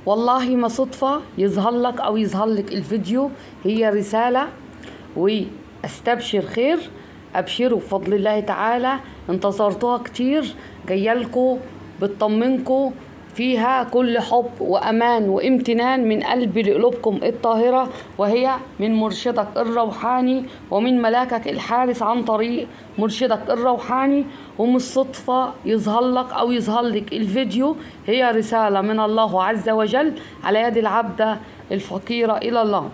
والله ما صدفة يظهر لك أو يظهر لك الفيديو، هي رسالة واستبشر خير. أبشروا بفضل الله تعالى، انتظرتوها كتير، جايالكوا بتطمنكوا فيها كل حب وأمان وامتنان من قلبي لقلوبكم الطاهرة، وهي من مرشدك الروحاني ومن ملاكك الحارس عن طريق مرشدك الروحاني. ومش صدفة يظهر لك أو يظهر لك الفيديو، هي رسالة من الله عز وجل على يد العبدة الفقيرة إلى الله.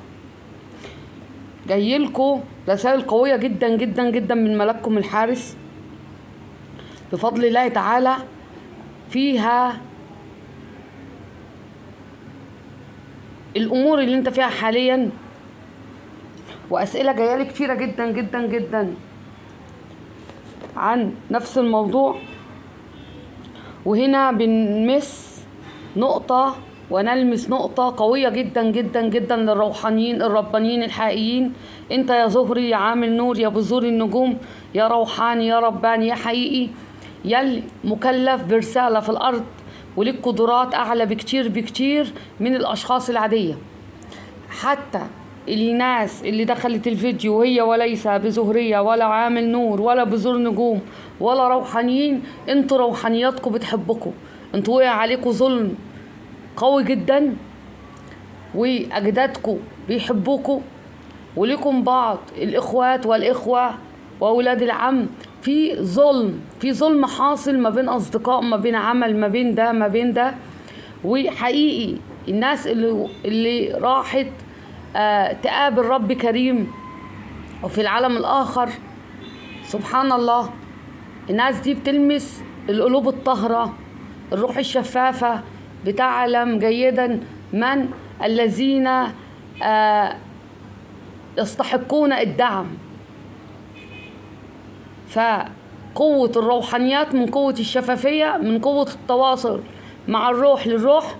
جايلكوا رسائل قوية جدا جدا جدا من ملاككم الحارس بفضل الله تعالى، فيها الأمور اللي انت فيها حاليا، وأسئلة جايالي كتيرة جدا جدا جدا عن نفس الموضوع. وهنا بنمس نقطة ونلمس نقطة قوية جدا جدا جدا للروحانيين الربانيين الحقيقيين. انت يا زهري يا عامل نور يا بذور النجوم يا روحاني يا رباني يا حقيقي، يلي مكلف برسالة في الأرض وليك قدرات أعلى بكتير بكتير من الأشخاص العادية. حتى الناس اللي دخلت الفيديو وهي وليس بزهرية ولا عامل نور ولا بذور نجوم ولا روحانيين، انتوا روحانياتكم بتحبكم، انتوا وقع عليكم ظلم قوي جدا وأجدادكم بيحبوكم، ولكم بعض الإخوات والإخوة وأولاد العم في ظلم حاصل ما بين أصدقاء، ما بين عمل، ما بين ده ما بين ده. وحقيقي الناس اللي راحت تقابل رب كريم وفي العالم الآخر، سبحان الله، الناس دي بتلمس القلوب الطاهرة، الروح الشفافة، بتعلم جيدا من الذين يستحقون الدعم. فقوة الروحانيات من قوة الشفافية، من قوة التواصل مع الروح للروح.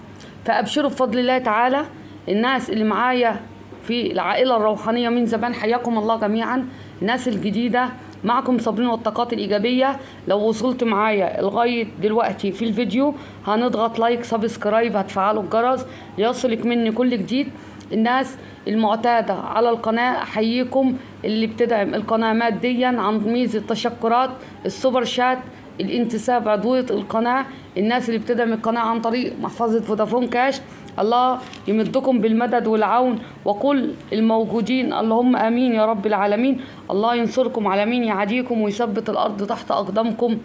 فأبشروا بفضل الله تعالى الناس اللي معايا في العائلة الروحانية من زمان، حياكم الله جميعا. الناس الجديدة معكم صابرين والطاقات الإيجابية. لو وصلت معايا لغاية دلوقتي في الفيديو هنضغط لايك سبسكرايب، هتفعلوا الجرس ليصلك مني كل جديد. الناس المعتادة على القناة أحييكم، اللي بتدعم القناة ماديا عن ميزة التشكرات، السوبر شات، الانتساب عضوية القناة، الناس اللي بتدعم القناة عن طريق محفظة فودافون كاش، الله يمدكم بالمدد والعون، وكل الموجودين اللهم آمين يا رب العالمين. الله ينصركم على مين يعاديكم ويثبت الأرض تحت أقدامكم،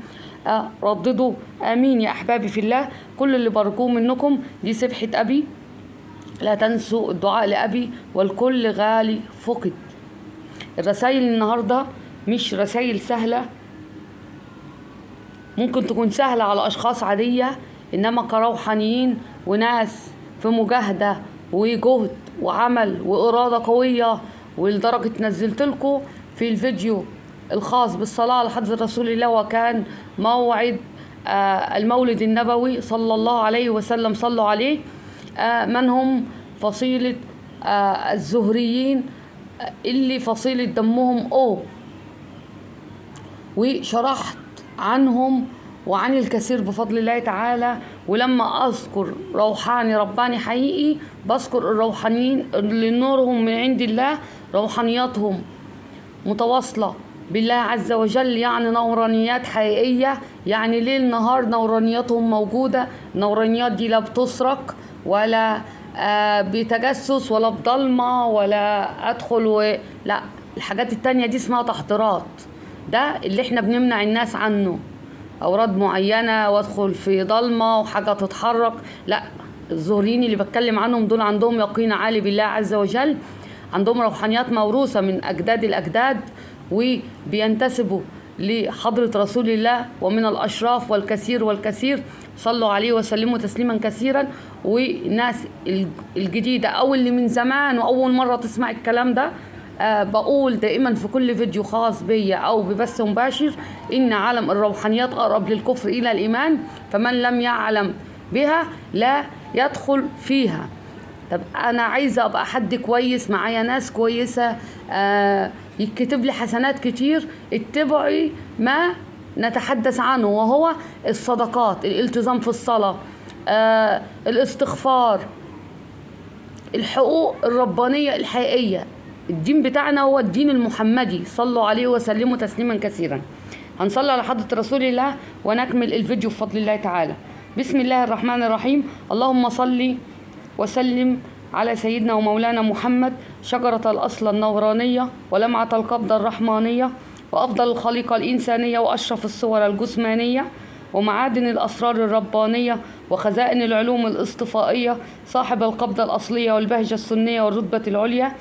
رددوا آمين يا أحبابي في الله. كل اللي برجوه منكم دي سبحة أبي، لا تنسوا الدعاء لأبي، والكل غالي فقد. الرسائل النهاردة مش رسائل سهلة، ممكن تكون سهلة على أشخاص عادية، إنما كروحانيين وناس في مجاهدة وجهد وعمل وإرادة قوية. ولدرجة نزلت لكم في الفيديو الخاص بالصلاة على حضرة رسول الله، وكان موعد المولد النبوي صلى الله عليه وسلم، صلوا عليه، من هم فصيلة الزهريين اللي فصيلة دمهم وشرحت عنهم وعن الكثير بفضل الله تعالى. ولما أذكر روحاني رباني حقيقي بذكر الروحانيين اللي نورهم من عند الله، روحانياتهم متواصلة بالله عز وجل، يعني نورانيات حقيقية، يعني ليل نهار نورانياتهم موجودة. النورانيات دي لا بتسرق ولا بتجسس ولا بضلمة ولا أدخل لا، الحاجات التانية دي اسمها تحضيرات، ده اللي احنا بنمنع الناس عنه، أوراد معينة وادخل في ضلمة وحاجة تتحرك، لا. الزهريين اللي بتكلم عنهم دول عندهم يقين عالي بالله عز وجل، عندهم روحانيات موروثة من أجداد الأجداد، وبينتسبوا لحضرة رسول الله ومن الأشراف والكثير والكثير، صلوا عليه وسلموا تسليما كثيرا. والناس الجديدة أو اللي من زمان وأول مرة تسمع الكلام ده، بقول دائما في كل فيديو خاص بيا أو ببث مباشر إن عالم الروحانيات أقرب للكفر إلى الإيمان، فمن لم يعلم بها لا يدخل فيها. طب أنا عايزة أبقى حد كويس، معايا ناس كويسة يكتب لي حسنات كتير، اتبعي ما نتحدث عنه، وهو الصدقات، الالتزام في الصلاة، الاستغفار، الحقوق الربانية الحقيقية. الدين بتاعنا هو الدين المحمدي، صلوا عليه وسلموا تسليما كثيرا. هنصلي على حضرة رسول الله ونكمل الفيديو بفضل الله تعالى. بسم الله الرحمن الرحيم. اللهم صل وسلم على سيدنا ومولانا محمد، شجرة الأصل النورانية ولمعة القبضة الرحمانية وأفضل الخليقة الإنسانية وأشرف الصور الجسمانية ومعادن الأسرار الربانية وخزائن العلوم الاصطفائية، صاحب القبضة الأصلية والبهجة السنية والرتبة العليا،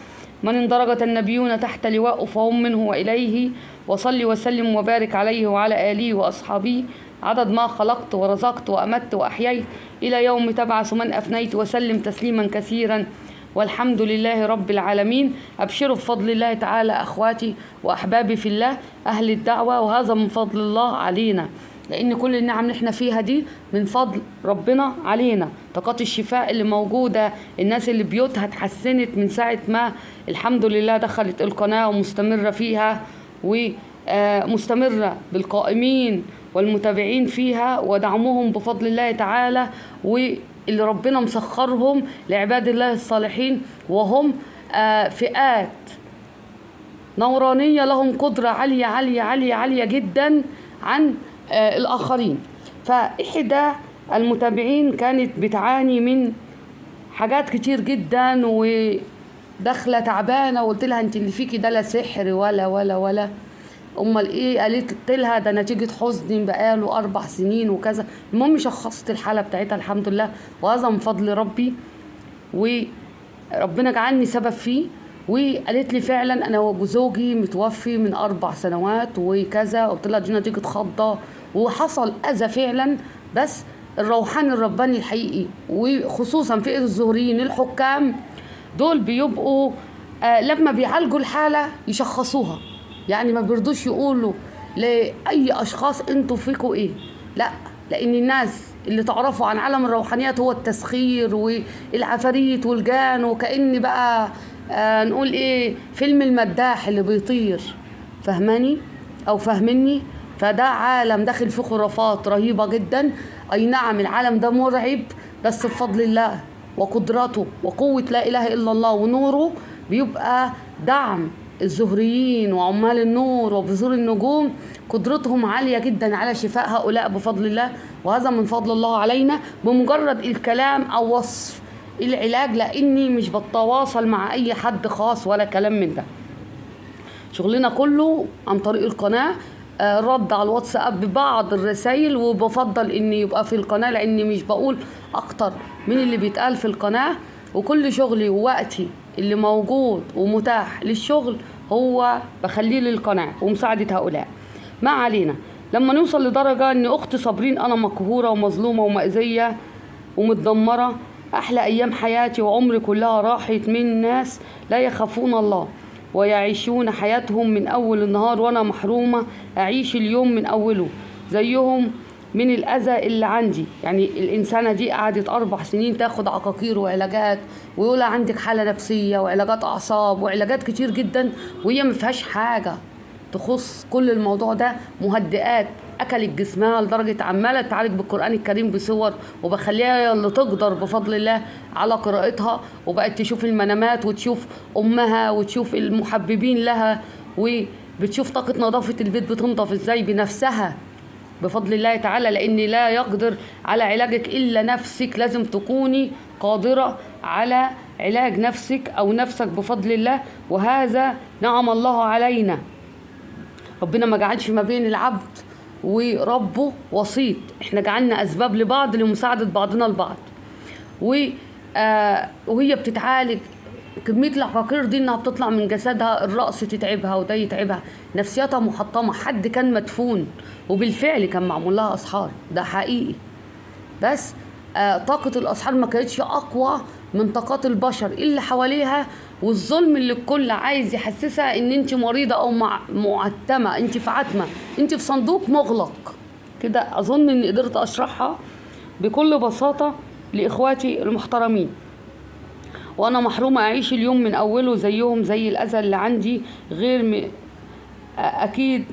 من اندرجت النبيون تحت لواء فهم منه وإليه، وصل وسلم وبارك عليه وعلى آله وأصحابه عدد ما خلقت ورزقت وأمت وأحييت إلى يوم تبعث من أفنيت، وسلم تسليما كثيرا، والحمد لله رب العالمين. أبشروا بفضل الله تعالى أخواتي وأحبابي في الله أهل الدعوة، وهذا من فضل الله علينا، لأن كل النعم اللي احنا فيها دي من فضل ربنا علينا. طاقات الشفاء اللي موجودة، الناس اللي بيوتها اتحسنت من ساعة ما الحمد لله دخلت القناة ومستمرة فيها، ومستمرة بالقائمين والمتابعين فيها ودعمهم بفضل الله تعالى، واللي ربنا مسخرهم لعباد الله الصالحين، وهم فئات نورانية لهم قدرة عالية عالية عالية عالية جدا عن الآخرين. فإحدى المتابعين كانت بتعاني من حاجات كتير جدا وداخلة تعبانة، وقلت لها انت اللي فيكي ده لا سحر ولا امال ايه؟ قالت لها ده نتيجة حزن بقاله 4 سنين وكذا. المهم شخصت الحالة بتاعتها الحمد لله، وهذا من فضل ربي وربنا جعلني سبب فيه. وقالت لي فعلا انا وزوجي متوفي من 4 سنوات وكذا. قلت لها دي نتيجة خضة وحصل اذى فعلا، بس الروحاني الرباني الحقيقي وخصوصا فئة الزهريين الحكام دول بيبقوا لما بيعالجوا الحالة يشخصوها، يعني ما بيرضوش يقولوا لأي أشخاص انتوا فيكوا ايه، لا، لأن الناس اللي تعرفوا عن عالم الروحانيات هو التسخير والعفاريت والجان، وكأن بقى نقول ايه فيلم المداح اللي بيطير، فهماني أو فهمني؟ فده عالم داخل فيه خرافات رهيبة جدا. أي نعم العالم ده مرعب، بس بفضل الله وقدرته وقوة لا إله إلا الله ونوره بيبقى دعم الزهريين وعمال النور وبذور النجوم، قدرتهم عالية جدا على شفاء هؤلاء بفضل الله، وهذا من فضل الله علينا بمجرد الكلام أو وصف العلاج، لأني مش بتواصل مع أي حد خاص ولا كلام من ده. شغلنا كله عن طريق القناة، رد على الواتساب ببعض الرسائل، وبفضل ان يبقى في القناة لاني مش بقول اكتر من اللي بيتقال في القناة، وكل شغلي ووقتي اللي موجود ومتاح للشغل هو بخليه للقناة ومساعدة هؤلاء. ما علينا، لما نوصل لدرجة ان اختي صابرين انا مقهورة ومظلومة ومأذية ومتدمرة، احلى ايام حياتي وعمري كلها راحت من ناس لا يخافون الله ويعيشون حياتهم من أول النهار، وأنا محرومة أعيش اليوم من أوله زيهم من الأذى اللي عندي. يعني الإنسانة دي قعدت 4 سنين تاخد عقاقير وعلاجات، ويقول عندك حالة نفسية وعلاجات أعصاب وعلاجات كتير جدا، وهي مفيهاش حاجة تخص كل الموضوع ده، مهدئات أكلت جسمها لدرجة عمالة تعالج بالقرآن الكريم بصور، وبخليها اللي تقدر بفضل الله على قراءتها، وبقت تشوف المنامات وتشوف أمها وتشوف المحببين لها، وبتشوف طاقة نظافة البيت بتنظف ازاي بنفسها بفضل الله تعالى، لأن لا يقدر على علاجك إلا نفسك، لازم تكوني قادرة على علاج نفسك أو نفسك بفضل الله، وهذا نعم الله علينا. ربنا ما جعلش ما بين العبد وربه وسيط، احنا جعلنا أسباب لبعض لمساعدة بعضنا البعض. وهي بتتعالج كمية العقاقير دي انها بتطلع من جسدها، الرأس تتعبها وده يتعبها، نفسيتها محطمة، حد كان مدفون وبالفعل كان معمول لها أسحار، ده حقيقي، بس طاقة الأسحار ما كانتش أقوى من طاقات البشر اللي حواليها، والظلم اللي الكل عايز يحسسها ان انت مريضة او معتمة، انت في عتمة، انت في صندوق مغلق كده. اظن اني قدرت اشرحها بكل بساطة لإخواتي المحترمين. وانا محرومة اعيش اليوم من اوله زيهم زي الاذى اللي عندي، غير اكيد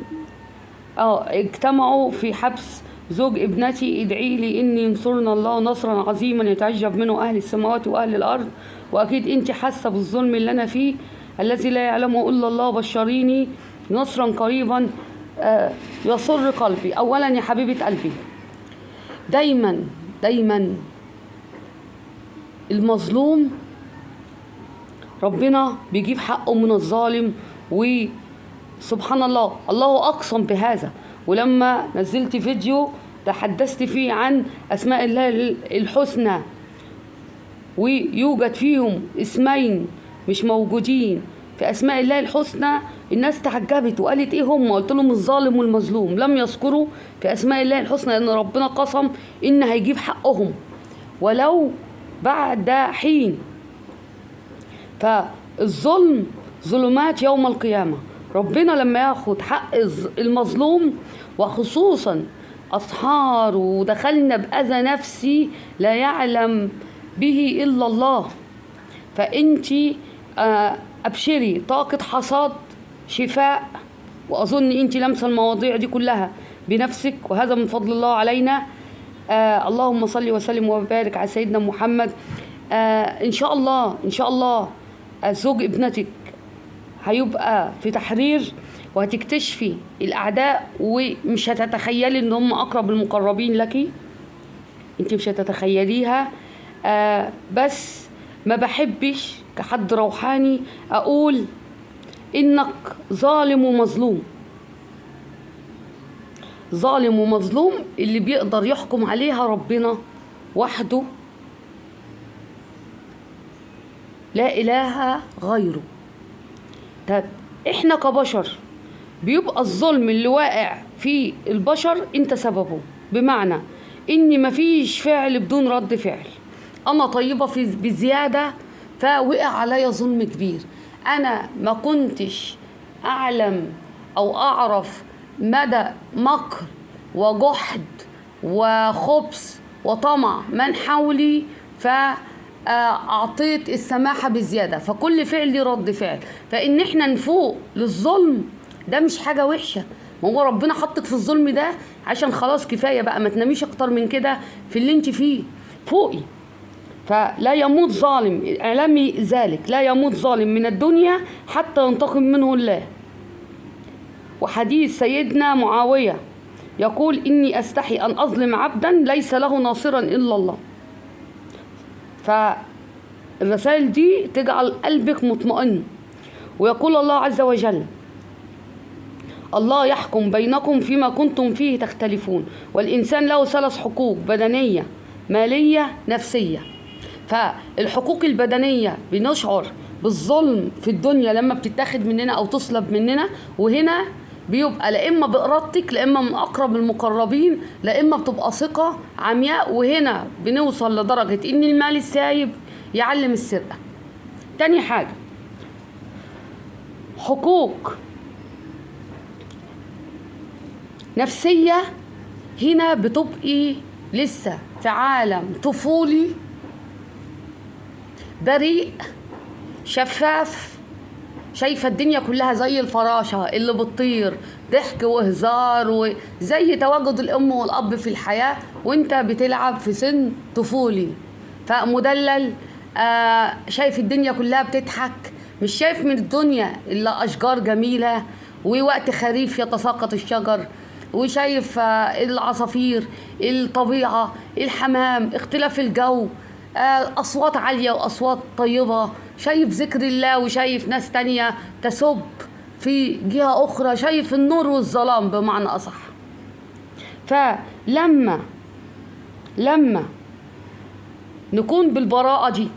اجتمعوا في حبس زوج ابنتي ادعي لي إن ينصرنا الله نصرا عظيما يتعجب منه أهل السماوات وأهل الأرض، وأكيد أنت حاسة بالظلم اللي أنا فيه الذي لا يعلمه إلا الله. بشريني نصرا قريبا يسر قلبي. أولا يا حبيبة قلبي، دايما دايما المظلوم ربنا بيجيب حقه من الظالم، وسبحان الله الله أقسم بهذا. ولما نزلت فيديو تحدثت فيه عن أسماء الله الحسنى، ويوجد فيهم اسمين مش موجودين في أسماء الله الحسنى، الناس تعجبت وقالت إيه هم؟ قلت لهم الظالم والمظلوم لم يذكروا في أسماء الله الحسنى لأن ربنا قسم إن هيجيب حقهم ولو بعد حين. فالظلم ظلمات يوم القيامة. ربنا لما ياخد حق المظلوم، وخصوصا أسحار ودخلنا بأذى نفسي لا يعلم به إلا الله، فأنتي أبشري طاقة حصاد شفاء. وأظن أنتي لمسة المواضيع دي كلها بنفسك، وهذا من فضل الله علينا. اللهم صل وسلم وبارك على سيدنا محمد. إن شاء الله إن شاء الله زوج ابنتك هيبقى في تحرير، وهتكتشفي الأعداء ومش هتتخيلي إن هم أقرب المقربين لك، أنت مش هتتخيليها. بس ما بحبش كحد روحاني أقول إنك ظالم ومظلوم. ظالم ومظلوم اللي بيقدر يحكم عليها ربنا وحده، لا إله غيره. طب إحنا كبشر بيبقى الظلم اللي واقع في البشر أنت سببه، بمعنى إن مفيش فعل بدون رد فعل. أنا طيبة بزيادة فوقع عليا ظلم كبير. أنا ما كنتش أعلم أو أعرف مدى مكر وجحد وخبث وطمع من حولي، فأعطيت السماحة بزيادة، فكل فعل لي رد فعل. فإن إحنا نفوق للظلم ده مش حاجة وحشة، ما هو ربنا حطك في الظلم ده عشان خلاص كفاية بقى، ما تناميش أكتر من كده في اللي انت فيه، فوقي. فلا يموت ظالم، اعلمي ذلك، لا يموت ظالم من الدنيا حتى ينتقم منه الله. وحديث سيدنا معاوية يقول إني أستحي أن أظلم عبدا ليس له ناصرا إلا الله. فالرسائل دي تجعل قلبك مطمئن. ويقول الله عز وجل الله يحكم بينكم فيما كنتم فيه تختلفون، والإنسان له 3 حقوق: بدنية، مالية، نفسية. فالحقوق البدنية بنشعر بالظلم في الدنيا لما بتتاخد مننا أو تصلب مننا، وهنا بيبقى لا إما بإرادتك، لا إما من أقرب المقربين، لا إما بتبقى ثقة عمياء، وهنا بنوصل لدرجة إن المال السايب يعلم السرقة. تاني حاجة حقوق نفسية، هنا بتبقي لسه في عالم طفولي بريء شفاف، شايفة الدنيا كلها زي الفراشة اللي بتطير، ضحك وهزار، وزي تواجد الأم والأب في الحياة، وانت بتلعب في سن طفولي فمدلل. شايف الدنيا كلها بتضحك، مش شايف من الدنيا إلا أشجار جميلة، ووقت خريف يتساقط الشجر، وشايف العصافير، الطبيعة، الحمام، اختلاف الجو، أصوات عالية وأصوات طيبة، شايف ذكر الله، وشايف ناس تانية تسب في جهة أخرى، شايف النور والظلام بمعنى أصح. فلما نكون بالبراءة دي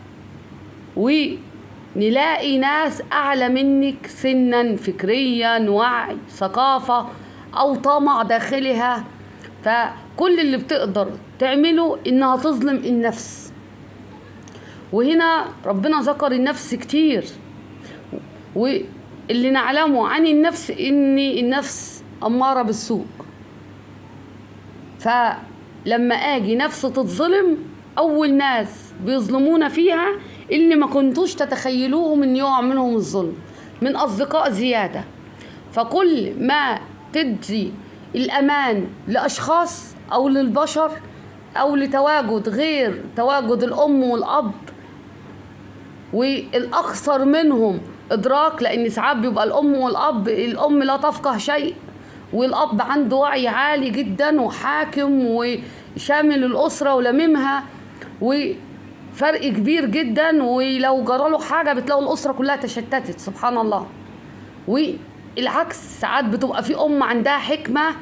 ونلاقي ناس أعلى منك سنا، فكريا، وعي، ثقافة، أو طمع داخلها، فكل اللي بتقدر تعمله إنها تظلم النفس. وهنا ربنا ذكر النفس كتير، واللي نعلمه عن النفس إن النفس أمارة بالسوء. فلما أجي نفس تتظلم، أول ناس بيظلمونا فيها اللي ما كنتوش تتخيلوهم إن يقع منهم الظلم، من أصدقاء زيادة. فكل ما تدي الأمان لأشخاص أو للبشر أو لتواجد غير تواجد الأم والأب، والأكثر منهم إدراك، لأن ساعات بيبقى الأم والأب الأم لا تفقه شيء والأب عنده وعي عالي جدا وحاكم وشامل الأسرة ولممها، وفرق كبير جدا، ولو جراله حاجة بتلاقوا الأسرة كلها تشتتت سبحان الله. والعكس ساعات بتبقى في أم عندها حكمة،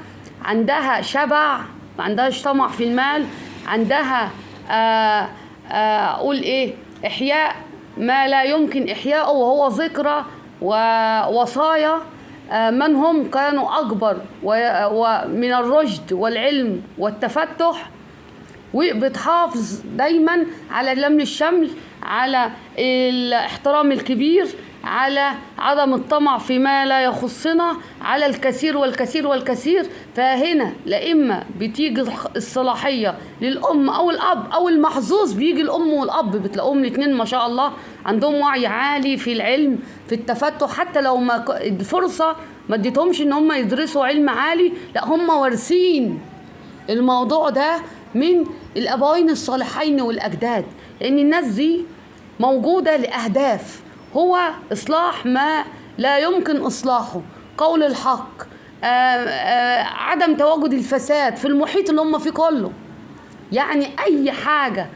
عندها شبع، ما عندهاش طمع في المال، عندها أقول إيه، إحياء ما لا يمكن إحياؤه، وهو ذكرى ووصايا من هم كانوا أكبر ومن الرشد والعلم والتفتح، وبتحافظ دايما على لم الشمل، على الاحترام الكبير، على عدم الطمع فيما لا يخصنا، على الكثير والكثير والكثير. فهنا لا إما بتيجي الصلاحية للأم أو الأب، أو المحظوظ بيجي الأم والأب، بتلاقوهم الاثنين ما شاء الله عندهم وعي عالي في العلم في التفتح، حتى لو ما الفرصة ما اديتهمش ان هم يدرسوا علم عالي، لا هم وارثين الموضوع ده من الأبوين الصالحين والأجداد، لأن الناس دي موجودة لأهداف، هو إصلاح ما لا يمكن إصلاحه، قول الحق، عدم تواجد الفساد في المحيط اللي هم فيه كله. يعني أي حاجة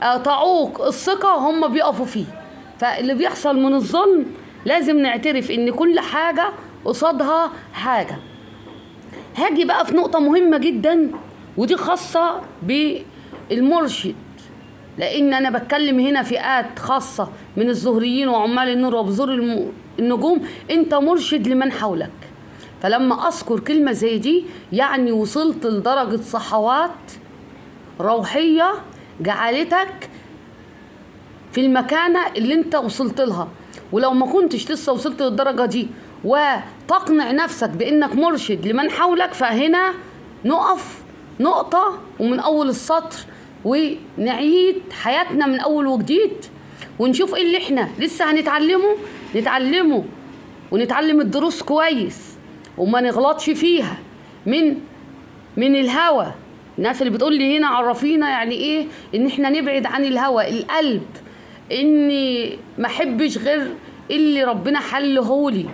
تعوق الثقة هم بيقفوا فيه. فاللي بيحصل من الظلم لازم نعترف إن كل حاجة قصادها حاجة. هاجي بقى في نقطة مهمة جدا، ودي خاصة بالمرشد، لأن أنا بتكلم هنا فئات خاصة من الزهريين وعمال النور وبذور النجوم. أنت مرشد لمن حولك. فلما أذكر كلمة زي دي يعني وصلت لدرجة صحوات روحية جعلتك في المكانة اللي أنت وصلت لها، ولو ما كنتش لسه وصلت للدرجة دي وتقنع نفسك بأنك مرشد لمن حولك، فهنا نقف نقطة ومن أول السطر ونعيد حياتنا من أول وجديد، ونشوف إيه اللي إحنا لسه نتعلمه ونتعلم الدروس كويس وما نغلطش فيها من الهوى. الناس اللي بتقول لي هنا عرفينا يعني إيه إن إحنا نبعد عن الهوى، القلب، إني ما أحبش غير اللي ربنا حلهولي،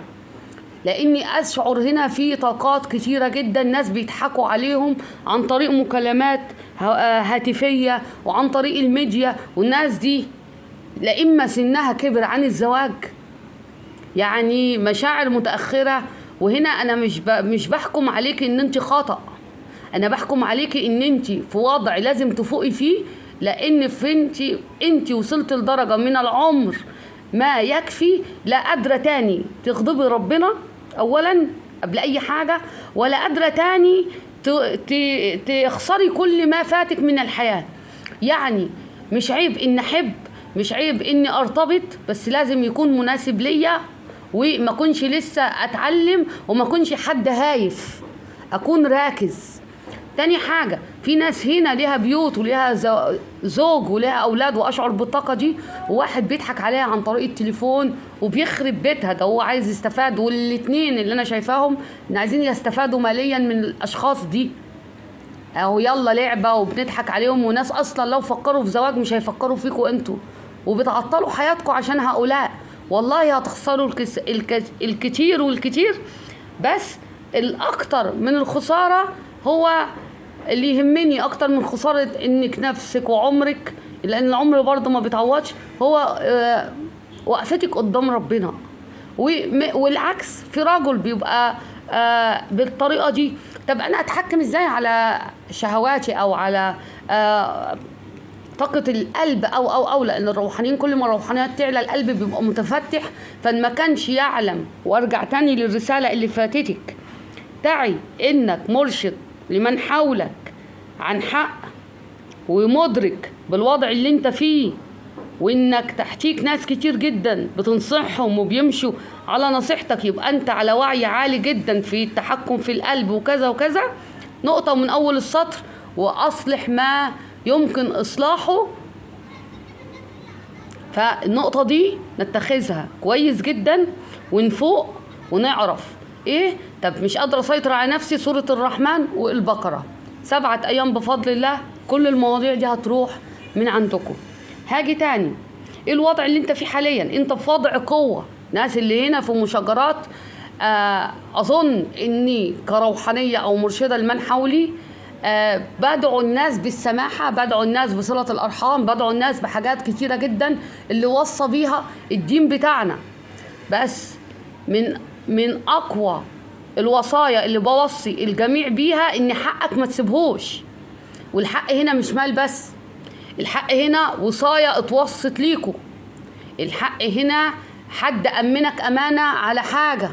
لاني اشعر هنا في طاقات كتيره جدا ناس بيضحكوا عليهم عن طريق مكالمات هاتفيه وعن طريق الميديا، والناس دي لا اما سنها كبر عن الزواج، يعني مشاعر متاخره. وهنا انا مش بحكم عليك ان انت خطأ، انا بحكم عليك ان انت في وضع لازم تفوقي فيه، لان انت وصلت لدرجه من العمر ما يكفي لا قادرة تاني تغضبي ربنا أولا قبل أي حاجة، ولا قادرة تاني تخسري كل ما فاتك من الحياة. يعني مش عيب إن أحب، مش عيب إني أرتبط، بس لازم يكون مناسب ليا، وما كنش لسه أتعلم، وما كنش حد هايف، أكون راكز. تاني حاجة، في ناس هنا ليها بيوت وليها زوج وليها أولاد وأشعر بالطاقة دي، وواحد بيضحك عليها عن طريق التليفون وبيخرب بيتها، ده هو عايز يستفاد. والاتنين اللي أنا شايفاهم إن عايزين يستفادوا ماليا من الأشخاص دي، أو يلا لعبة وبنضحك عليهم، وناس أصلا لو فكروا في زواج مش هيفكروا فيكوا أنتوا، وبتعطلوا حياتكم عشان هؤلاء. والله هتخسروا الكتير والكتير، بس الأكتر من الخسارة هو اللي يهمني أكتر من خسارة إنك نفسك وعمرك، لأن العمر برضه ما بيتعوضش، هو وقفتك قدام ربنا. والعكس، في رجل بيبقى بالطريقة دي، طب أنا أتحكم إزاي على شهواتي أو على طاقة القلب أو لأن الروحانيين كل ما الروحانيات تعلى القلب بيبقى متفتح. فما كانش يعلم، وارجع تاني للرسالة اللي فاتتك، تعي إنك مرشد لمن حولك عن حق، ومدرك بالوضع اللي انت فيه، وانك تحتيك ناس كتير جدا بتنصحهم وبيمشوا على نصيحتك، يبقى انت على وعي عالي جدا في التحكم في القلب وكذا وكذا. نقطة من اول السطر، واصلح ما يمكن اصلاحه. فالنقطة دي نتخذها كويس جدا ونفوق ونعرف ايه. طب مش قادرة اسيطر على نفسي، سورة الرحمن والبقرة 7 أيام بفضل الله كل المواضيع دي هتروح من عندكم. هاجي تاني، ايه الوضع اللي انت فيه حاليا؟ انت في وضع قوة. ناس اللي هنا في مشاجرات، اظن اني كروحانية او مرشدة لمن حولي بدعو الناس بالسماحة، بدعو الناس بصلة الارحام، بدعو الناس بحاجات كتيرة جدا اللي وصى بيها الدين بتاعنا. بس من اقوى الوصايا اللي بوصي الجميع بيها ان حقك ما تسيبهوش. والحق هنا مش مال بس، الحق هنا وصايا اتوصت ليكوا. الحق هنا حد أمنك أمانة على حاجة.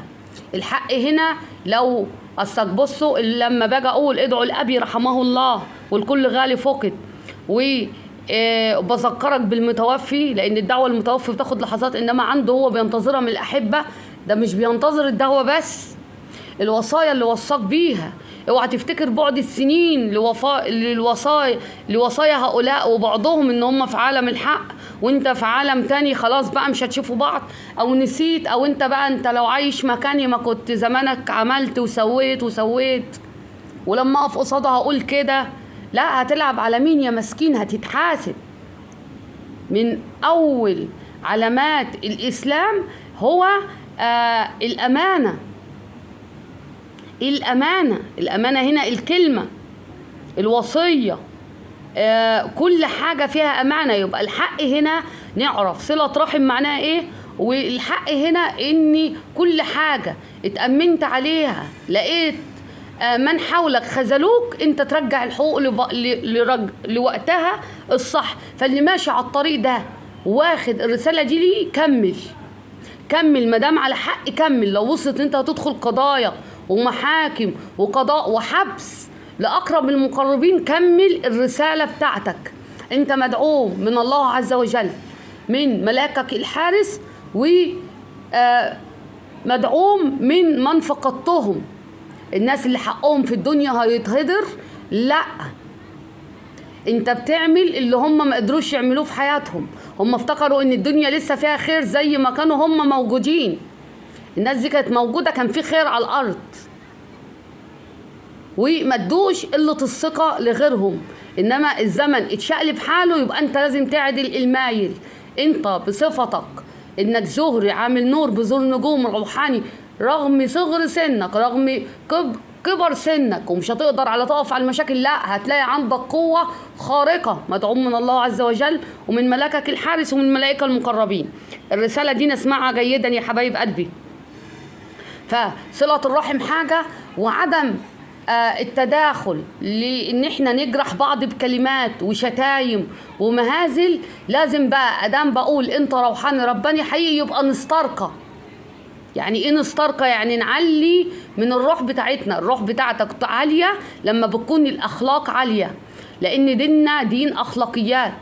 الحق هنا لو أصلك بصوا لما باجي أقول ادعوا لأبي رحمه الله والكل غالي فقد، وبذكرك بالمتوفي، لأن الدعوة المتوفي بتاخد لحظات، إنما عنده هو بينتظرها من الأحبة. ده مش بينتظر الدعوة بس، الوصايا اللي وصاك بيها. اوعى تفتكر بعد السنين لوصايا هؤلاء وبعضهم ان هم في عالم الحق وانت في عالم تاني، خلاص بقى مش هتشوفوا بعض، او نسيت، او انت بقى انت لو عايش مكاني ما كنت زمانك عملت وسويت. ولما اقف قصادها هقول كده، لا، هتلعب على مين يا مسكين؟ هتتحاسب. من اول علامات الاسلام هو الامانه. الأمانة هنا الكلمة، الوصية، كل حاجة فيها أمانة. يبقى الحق هنا نعرف صلة رحم معناها إيه، والحق هنا إن كل حاجة اتأمنت عليها لقيت من حولك خذلوك، انت ترجع الحقوق لوقتها الصح. فاللي ماشي على الطريق ده واخد الرسالة دي ليه، كمل مدام على حق، كمل. لو وصلت انت هتدخل قضايا ومحاكم وقضاء وحبس لأقرب المقربين، كمل الرسالة بتاعتك. انت مدعوم من الله عز وجل، من ملاكك الحارس، ومدعوم من فقدتهم. الناس اللي حقهم في الدنيا هيتهدر، لا، انت بتعمل اللي هم ما قدروش يعملوه في حياتهم. هم افتكروا ان الدنيا لسه فيها خير زي ما كانوا هم موجودين. الناس دي كانت موجودة، كان في خير على الأرض، وما ادوش قلة الثقة لغيرهم. إنما الزمن اتشقلب حاله، يبقى أنت لازم تعدل المايل. أنت بصفتك إنك زهري عامل نور بزور نجوم روحاني، رغم صغر سنك، رغم كبر سنك، ومش هتقدر على تقف على المشاكل، لا، هتلاقي عندك قوة خارقة، مدعوم من الله عز وجل ومن ملاكك الحارس ومن الملائكة المقربين. الرسالة دي نسمعها جيدا يا حبايب قلبي. فصلة الرحم حاجة، وعدم التداخل لان احنا نجرح بعض بكلمات وشتايم ومهازل. لازم بقى ادام بقول انت روحاني رباني حقيقي، يبقى نسترقى. يعني ايه نسترقى؟ يعني نعلي من الروح بتاعتنا. الروح بتاعتك عالية لما بتكون الاخلاق عالية، لان ديننا دين اخلاقيات.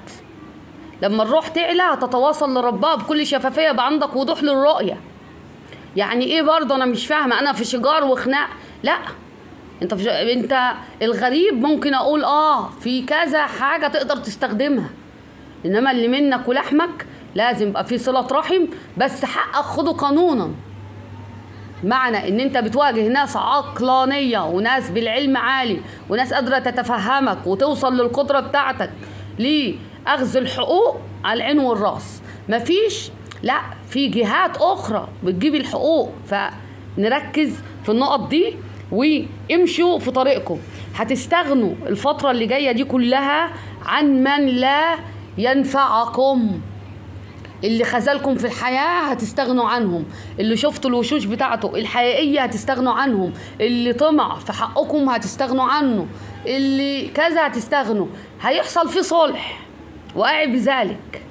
لما الروح تعلى هتتواصل لربها بكل شفافية، بقى عندك وضوح للرؤية. يعني ايه برضه؟ انا مش فاهمه، انا في شجار وخناق، لا، انت الغريب ممكن اقول في كذا حاجه تقدر تستخدمها، انما اللي منك ولحمك لازم يبقى في صله رحم، بس حقك خده قانونا. معنى ان انت بتواجه ناس عقلانيه وناس بالعلم عالي وناس قادره تتفهمك وتوصل للقدره بتاعتك لاخذ الحقوق على العين والراس. مفيش، لا، في جهات اخرى بتجيب الحقوق. فنركز في النقط دي وامشوا في طريقكم. هتستغنوا الفترة اللي جاية دي كلها عن من لا ينفعكم. اللي خذلكم في الحياة هتستغنوا عنهم، اللي شفتوا الوشوش بتاعته الحقيقية هتستغنوا عنهم، اللي طمع في حقكم هتستغنوا عنه، اللي كذا هتستغنوا. هيحصل فيه صلح واعي بذلك،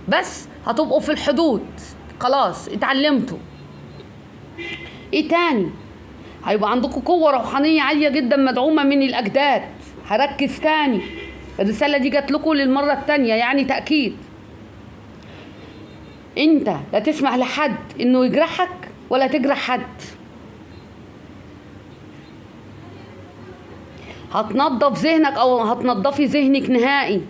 بس هتبقوا في الحدود. خلاص اتعلمتوا. ايه تاني؟ هيبقى عندكم قوة روحانية عالية جدا مدعومة من الأجداد. هركز تاني، الرسالة دي جات لكم للمرة التانية، يعني تأكيد. انت لا تسمح لحد انه يجرحك ولا تجرح حد. هتنظف ذهنك او هتنظفي ذهنك نهائي.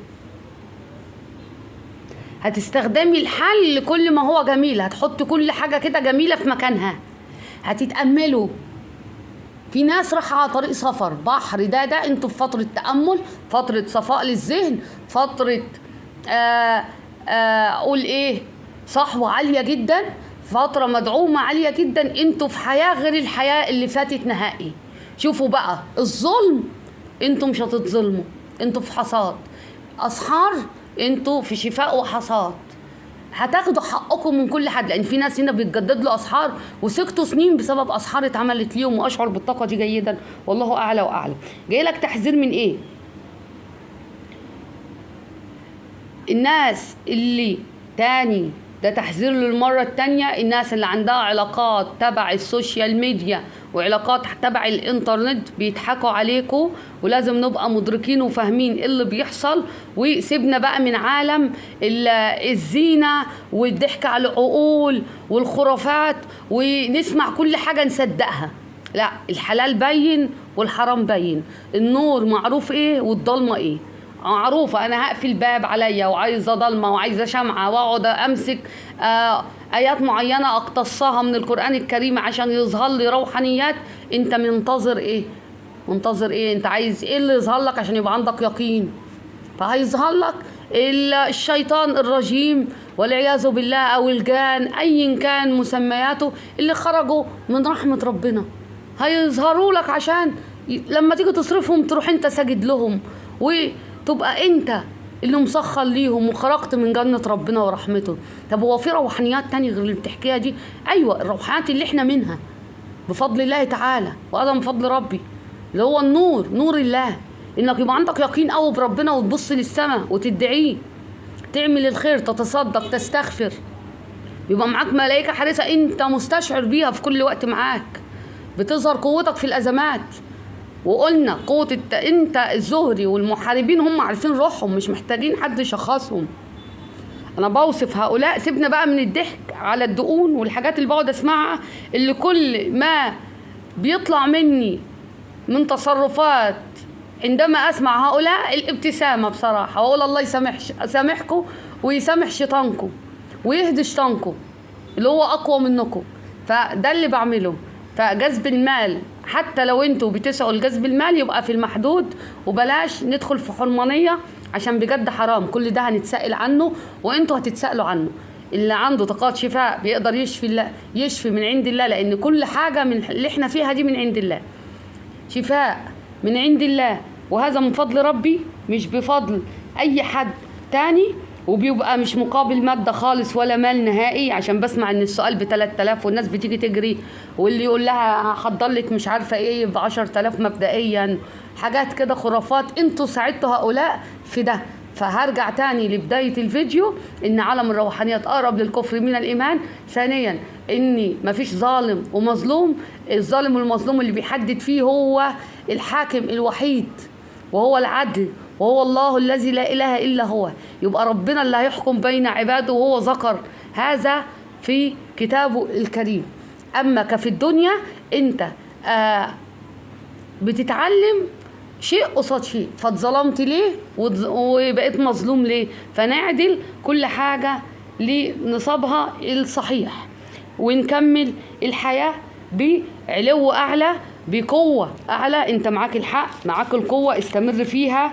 هتستخدمي الحل لكل ما هو جميل، هتحط كل حاجة كده جميلة في مكانها. هتتأملوا في ناس رايحة على طريق سفر بحر، ده انتوا في فترة تأمل، فترة صفاء للذهن، فترة اقول ايه، صحوة عالية جدا، فترة مدعومة عالية جدا. انتوا في حياة غير الحياة اللي فاتت نهائي. شوفوا بقى الظلم، انتوا مش هتتظلموا، انتوا في حصاد. اسحار، انتوا في شفاء وحصاد. هتاخدوا حقكم من كل حد، لان في ناس هنا بيتجدد له اسحار وسكتوا سنين بسبب اسحار اتعملت ليهم، واشعر بالطاقه دي جيدا، والله اعلى واعلم. جاي لك تحذير من ايه؟ الناس اللي تاني، ده تحذير للمرة التانية، الناس اللي عندها علاقات تبع السوشيال ميديا وعلاقات تبع الانترنت بيضحكوا عليكم، ولازم نبقى مدركين وفاهمين ايه اللي بيحصل، وسيبنا بقى من عالم الزينة والضحك على العقول والخرافات ونسمع كل حاجة نصدقها. لا، الحلال بين والحرام بين، النور معروف ايه والضلمة ايه معروفة. أنا هقفل باب عليا وعايزة ضلمة وعايزة شمعة وأقعد أمسك آيات معينة أقتصها من القرآن الكريم عشان يظهر لي روحانيات. أنت منتظر إيه؟ منتظر إيه؟ أنت عايز إيه اللي يظهر لك عشان يبقى عندك يقين؟ فهيظهر لك الشيطان الرجيم والعياذ بالله، أو الجان، أيا كان مسمياته، اللي خرجوا من رحمة ربنا. هيظهروا لك عشان لما تيجي تصرفهم تروح أنت ساجد لهم، تبقى انت اللي مسخر ليهم وخرجت من جنة ربنا ورحمته. طب هو في روحانيات تانية غير اللي بتحكيها دي؟ ايوه، الروحانيات اللي احنا منها بفضل الله تعالى، وهذا من فضل ربي، اللي هو النور، نور الله، انك يبقى عندك يقين قوي بربنا وتبص للسماء وتدعيه، تعمل الخير، تتصدق، تستغفر، يبقى معاك ملائكة حارسة انت مستشعر بيها في كل وقت معاك، بتظهر قوتك في الازمات. وقلنا قوة انت الزهري والمحاربين هم عارفين روحهم، مش محتاجين حد يشخصهم. انا بوصف هؤلاء، سيبنا بقى من الضحك على الدقون والحاجات اللي بقعد اسمعها، اللي كل ما بيطلع مني من تصرفات عندما اسمع هؤلاء الابتسامة بصراحة، واقول الله يسامحكم ويسامح شيطانكم ويهدي شيطانكم اللي هو اقوى منكم. فده اللي بعمله. فجذب المال، حتى لو انتوا بتسعوا لجذب المال، يبقى في المحدود، وبلاش ندخل في حرمانية عشان بجد حرام. كل ده هنتسائل عنه وانتوا هتتسألوا عنه. اللي عنده طاقات شفاء بيقدر يشفي من عند الله، لان كل حاجة من اللي احنا فيها دي من عند الله، شفاء من عند الله، وهذا من فضل ربي مش بفضل اي حد تاني. وبيبقى مش مقابل مادة خالص ولا مال نهائي، عشان بسمع ان السؤال ب3000 والناس بتيجي تجري، واللي يقول لها هحضر لك مش عارفة ايه ب10,000 مبدئيا، حاجات كده خرافات. انتوا ساعدتوا هؤلاء في ده. فهرجع تاني لبداية الفيديو، ان عالم الروحانيات اقرب للكفر من الايمان. ثانيا، ان مفيش ظالم ومظلوم، الظالم والمظلوم اللي بيحدد فيه هو الحاكم الوحيد، وهو العدل، وهو الله الذي لا إله إلا هو. يبقى ربنا اللي هيحكم بين عباده، وهو ذكر هذا في كتابه الكريم. أما كفي الدنيا أنت بتتعلم شيء قصاد شيء، فاتظلمت ليه وبقيت مظلوم ليه، فنعدل كل حاجة لنصابها الصحيح، ونكمل الحياة بعلو أعلى، بقوة أعلى. أنت معاك الحق، معاك القوة، استمر فيها.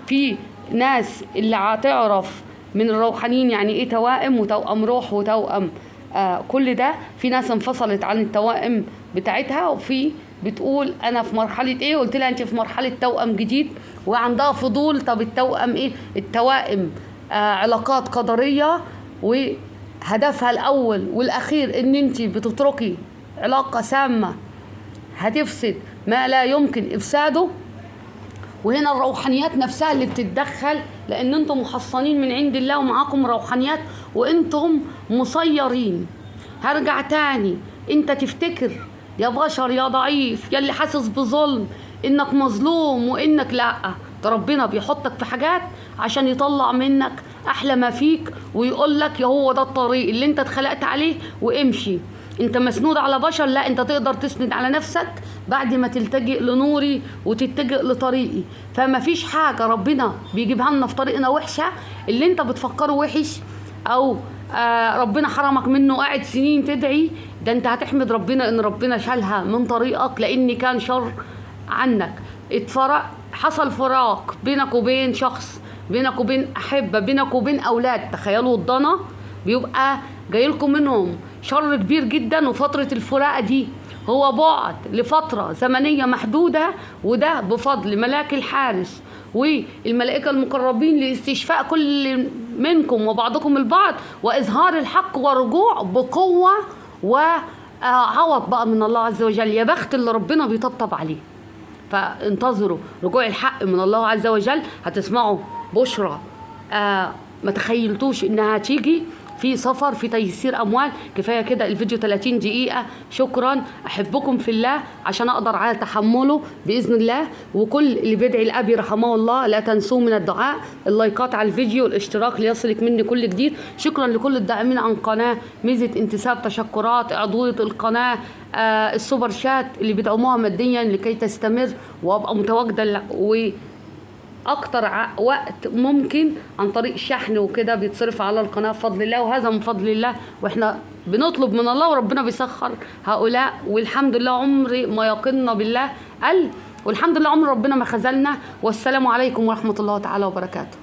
في ناس اللي هتعرف من الروحانيين يعني ايه توائم وتوأم روح وتوأم كل ده. في ناس انفصلت عن التوائم بتاعتها، وفي بتقول انا في مرحلة ايه، قلت لها انت في مرحلة توأم جديد، وعندها فضول طب التوأم ايه. التوائم علاقات قدرية، وهدفها الاول والاخير ان انت بتتركي علاقة سامة هتفسد ما لا يمكن افساده. وهنا الروحانيات نفسها اللي بتتدخل، لان انتم محصنين من عند الله ومعاكم روحانيات وانتم مسيرين. هرجع تاني، انت تفتكر يا بشر يا ضعيف يا اللي حاسس بظلم انك مظلوم وانك لا، ده ربنا بيحطك في حاجات عشان يطلع منك احلى ما فيك، ويقول لك يا هو ده الطريق اللي انت اتخلقت عليه وامشي. انت مسنود على بشر، لا، انت تقدر تسند على نفسك بعد ما تلتجئ لنوري وتتجئ لطريقي. فما فيش حاجة ربنا بيجيبها لنا في طريقنا وحشة. اللي انت بتفكره وحش او ربنا حرمك منه قاعد سنين تدعي، ده انت هتحمد ربنا ان ربنا شالها من طريقك، لان كان شر عنك. حصل فراق بينك وبين شخص، بينك وبين احبه، بينك وبين اولاد. تخيلوا الضنا بيبقى جاي لكم منهم شر كبير جدا، وفتره الفراق دي هو بعد لفتره زمنيه محدوده، وده بفضل ملاك الحارس والملائكه المقربين لاستشفاء كل منكم وبعضكم البعض، واظهار الحق ورجوع بقوه وعوض بقى من الله عز وجل. يا بخت اللي ربنا بيطبطب عليه. فانتظروا رجوع الحق من الله عز وجل، هتسمعوا بشرى ما تخيلتوش انها تيجي، في سفر، في تيسير اموال. كفايه كده الفيديو 30 دقيقه. شكرا، احبكم في الله عشان اقدر على تحمله باذن الله. وكل اللي بيدعي لابي رحمه الله لا تنسوا من الدعاء، اللايكات على الفيديو، الاشتراك ليصلك مني كل جديد. شكرا لكل الداعمين عن قناه ميزه انتساب، تشكرات، عضويه القناه، السوبر شات اللي بيدعموها ماديا لكي تستمر وابقى متواجده اكتر وقت ممكن عن طريق الشحن وكده بيتصرف على القناه بفضل الله، وهذا من فضل الله، واحنا بنطلب من الله وربنا بيسخر هؤلاء. والحمد لله عمري ما يقينا بالله والحمد لله عمر ربنا ما خذلنا. والسلام عليكم ورحمه الله تعالى وبركاته.